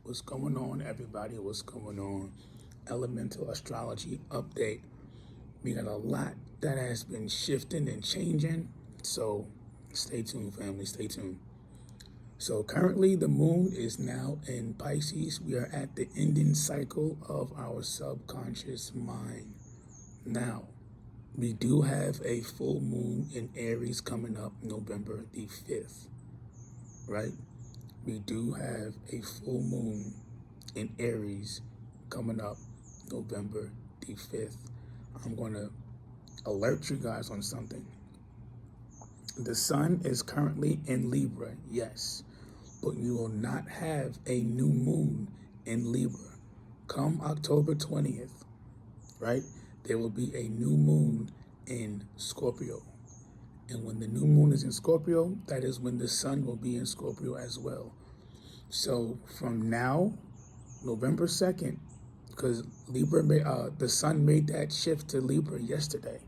What's going on, everybody? What's going on? Elemental astrology update. We got a lot that has been shifting and changing, so stay tuned, family. Stay tuned. So currently, the moon is now in Pisces. We are at the ending cycle of our subconscious mind. Now, we do have a full moon in Aries coming up November the 5th, right? We do have a full moon in Aries coming up November the 5th. I'm going to alert you guys on something. The sun is currently in Libra, yes, but you will not have a new moon in Libra. Come October 20th, right, there will be a new moon in Scorpio. And when the new moon is in Scorpio, that is when the sun will be in Scorpio as well. So from now, November 2nd, because Libra, the sun made that shift to Libra yesterday.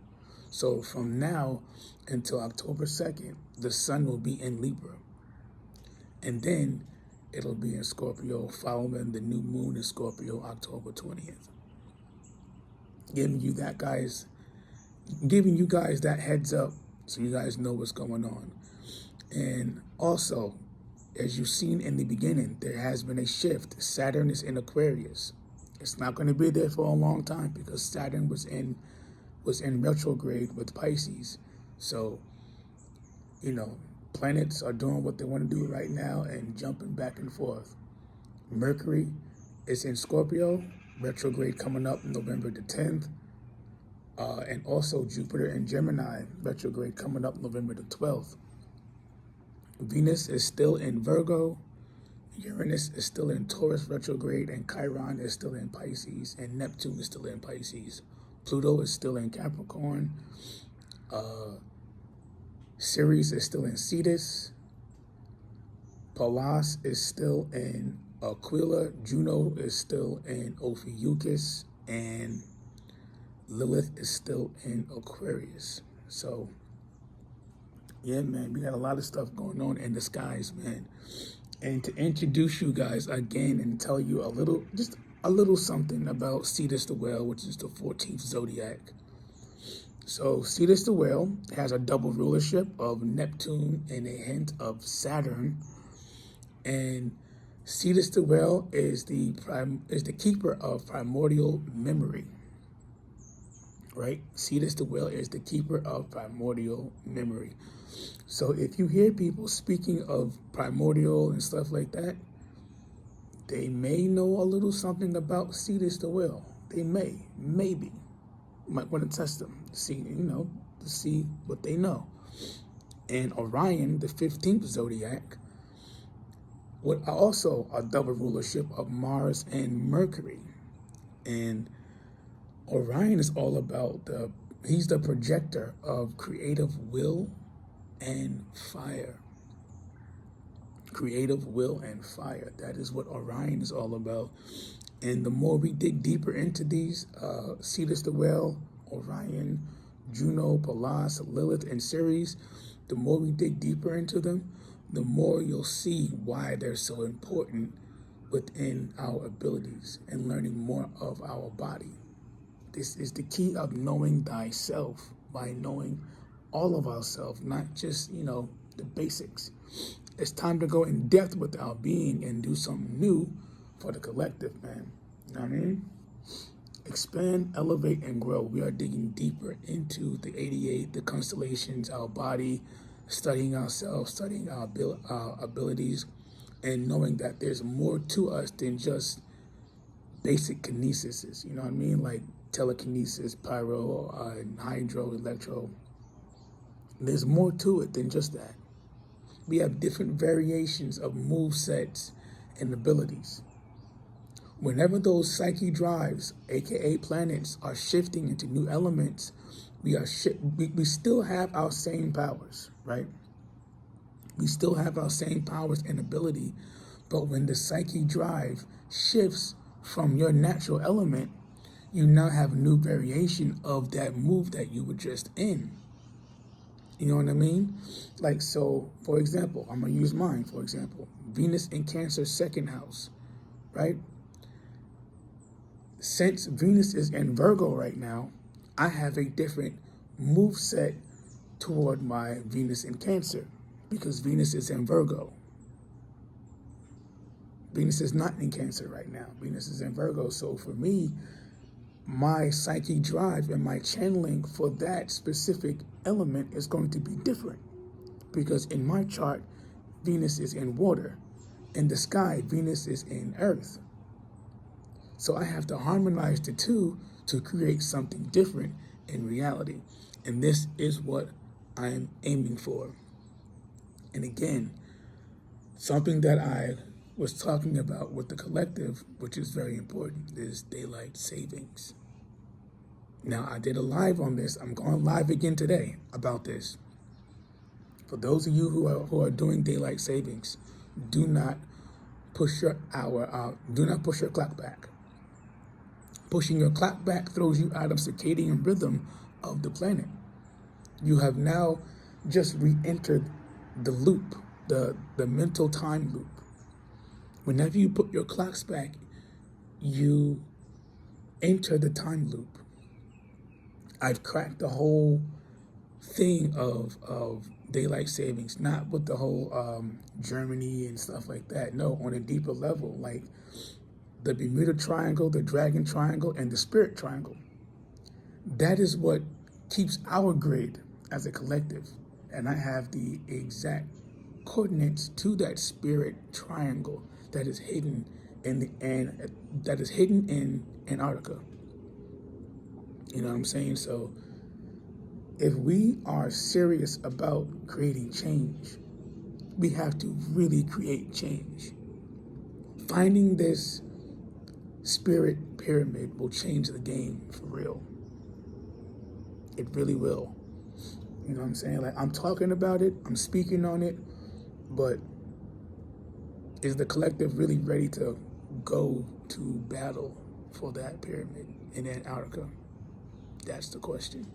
So from now until October 2nd, the sun will be in Libra. And then it'll be in Scorpio following the new moon in Scorpio, October 20th. Giving you guys that heads up so you guys know what's going on. And also, as you've seen in the beginning, there has been a shift. Saturn is in Aquarius. It's not going to be there for a long time because Saturn was in retrograde with Pisces. So, planets are doing what they want to do right now and jumping back and forth. Mercury is in Scorpio, retrograde coming up November the 10th. And also Jupiter in Gemini, retrograde coming up November the 12th. Venus is still in Virgo, Uranus is still in Taurus retrograde, and Chiron is still in Pisces, and Neptune is still in Pisces. Pluto is still in Capricorn. Ceres is still in Cetus. Pallas is still in Aquila. Juno is still in Ophiuchus, and Lilith is still in Aquarius. So, yeah, man, we got a lot of stuff going on in the skies, man. And to introduce you guys again and tell you just a little something about Cetus the Whale, which is the 14th zodiac. So Cetus the Whale has a double rulership of Neptune and a hint of Saturn. And Cetus the Whale is the keeper of primordial memory. Right? Cetus the Whale is the keeper of primordial memory. So if you hear people speaking of primordial and stuff like that, they may know a little something about Cetus the Whale. They maybe. Might want to test them, to see what they know. And Orion, the 15th zodiac, with also a double rulership of Mars and Mercury. And Orion is all about he's the projector of creative will and fire. Creative will and fire. That is what Orion is all about. And the more we dig deeper into these, Cetus the Whale, Orion, Juno, Pallas, Lilith, and Ceres, the more we dig deeper into them, the more you'll see why they're so important within our abilities and learning more of our body. This is the key of knowing thyself, by knowing all of ourselves, not just, the basics. It's time to go in depth with our being and do something new for the collective, man. You know what I mean? Expand, elevate, and grow. We are digging deeper into the 88, the constellations, our body, studying ourselves, studying our abilities, and knowing that there's more to us than just basic kinesis. You know what I mean? Like telekinesis, pyro, hydro, electro. There's more to it than just that. We have different variations of move sets and abilities. Whenever those psyche drives, aka planets, are shifting into new elements, we still have our same powers, right? We still have our same powers and ability, but when the psyche drive shifts from your natural element, you now have a new variation of that move that you were just in. You know what I mean? Like, so, for example, I'm going to use mine, for example. Venus in Cancer, second house, right? Since Venus is in Virgo right now, I have a different move set toward my Venus in Cancer because Venus is in Virgo. Venus is not in Cancer right now. Venus is in Virgo. So for me, my psychic drive and my channeling for that specific element is going to be different because in my chart, Venus is in water. In the sky, Venus is in earth. So I have to harmonize the two to create something different in reality. And this is what I am aiming for. And again, something that I was talking about with the collective, which is very important, is daylight savings. Now, I did a live on this. I'm going live again today about this. For those of you who are doing daylight savings, do not push your do not push your clock back. Pushing your clock back throws you out of circadian rhythm of the planet. You have now just re-entered the loop, the mental time loop. Whenever you put your clocks back, you enter the time loop. I've cracked the whole thing of daylight savings, not with the whole Germany and stuff like that. No, on a deeper level, like the Bermuda Triangle, the Dragon Triangle, and the Spirit Triangle. That is what keeps our grid as a collective. And I have the exact coordinates to that Spirit Triangle that is hidden in Antarctica. You know what I'm saying? So if we are serious about creating change, we have to really create change. Finding this spirit pyramid will change the game for real. It really will. You know what I'm saying? Like, I'm talking about it, I'm speaking on it, but is the collective really ready to go to battle for that pyramid in Antarctica? That's the question.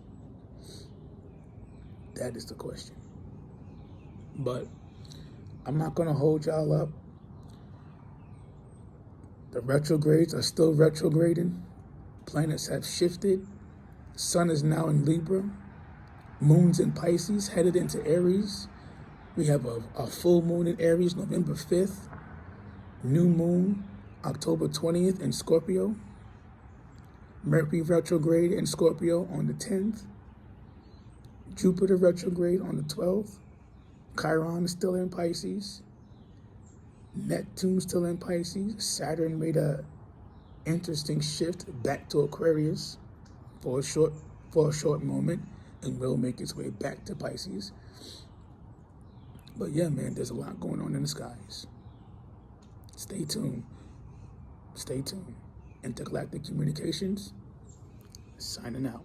That is the question. But I'm not going to hold y'all up. The retrogrades are still retrograding. Planets have shifted. Sun is now in Libra. Moon's in Pisces, headed into Aries. We have a full moon in Aries, November 5th. New moon, October 20th in Scorpio. Mercury retrograde in Scorpio on the 10th. Jupiter retrograde on the 12th. Chiron is still in Pisces. Neptune still in Pisces. Saturn made a interesting shift back to Aquarius for a short moment, and will make its way back to Pisces. But yeah, man, there's a lot going on in the skies. Stay tuned. Stay tuned. Intergalactic Communications, signing out.